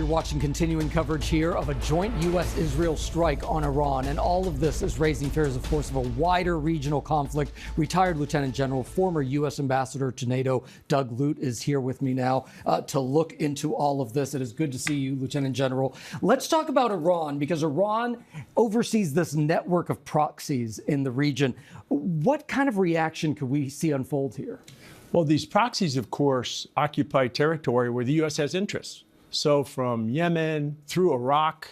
You're watching continuing coverage here of a joint U.S.-Israel strike on Iran. And all of this is raising fears, of course, of a wider regional conflict. Retired Lieutenant General, former U.S. Ambassador to NATO, Doug Lute is here with me now to look into all of this. It is good to see you, Lieutenant General. Let's talk about Iran, because Iran oversees this network of proxies in the region. What kind of reaction could we see unfold here? Well, these proxies, of course, occupy territory where the U.S. has interests. So from Yemen, through Iraq,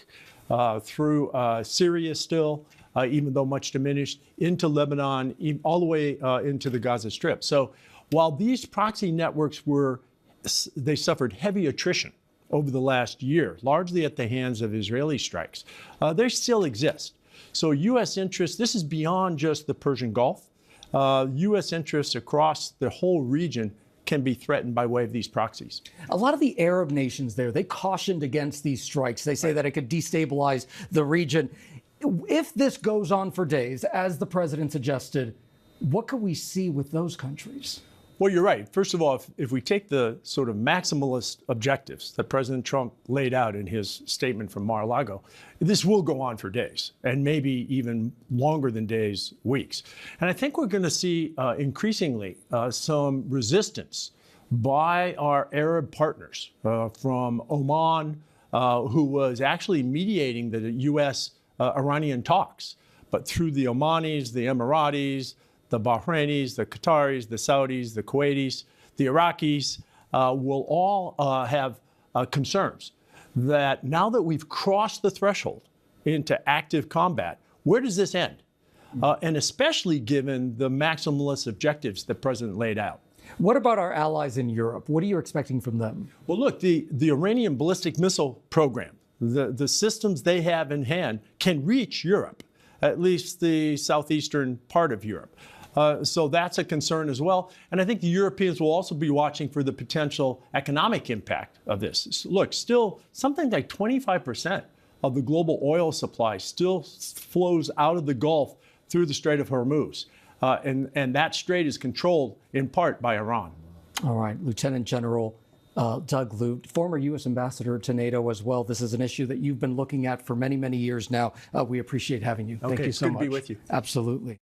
through Syria still, even though much diminished, into Lebanon, all the way into the Gaza Strip. So while these proxy networks they suffered heavy attrition over the last year, largely at the hands of Israeli strikes, they still exist. So U.S. interests, this is beyond just the Persian Gulf. U.S. interests across the whole region can be threatened by way of these proxies. A lot of the Arab nations there, they cautioned against these strikes. They say that it could destabilize the region. If this goes on for days, as the president suggested, what could we see with those countries? Well, you're right. First of all, if we take the sort of maximalist objectives that President Trump laid out in his statement from Mar-a-Lago, this will go on for days, and maybe even longer than days, weeks. And I think we're going to see increasingly some resistance by our Arab partners from Oman, who was actually mediating the U.S.-Iranian talks, but through the Omanis, the Emiratis, the Bahrainis, the Qataris, the Saudis, the Kuwaitis, the Iraqis will all have concerns that now that we've crossed the threshold into active combat, where does this end? And especially given the maximalist objectives the president laid out. What about our allies in Europe? What are you expecting from them? Well, look, the Iranian ballistic missile program, the systems they have in hand can reach Europe, at least the southeastern part of Europe. So that's a concern as well. And I think the Europeans will also be watching for the potential economic impact of this. Look, still something like 25% of the global oil supply still flows out of the Gulf through the Strait of Hormuz. And that strait is controlled in part by Iran. All right, Lieutenant General Doug Lute, former U.S. Ambassador to NATO as well. This is an issue that you've been looking at for many, many years now. We appreciate having you. Thank you so much. Good to be with you. Absolutely.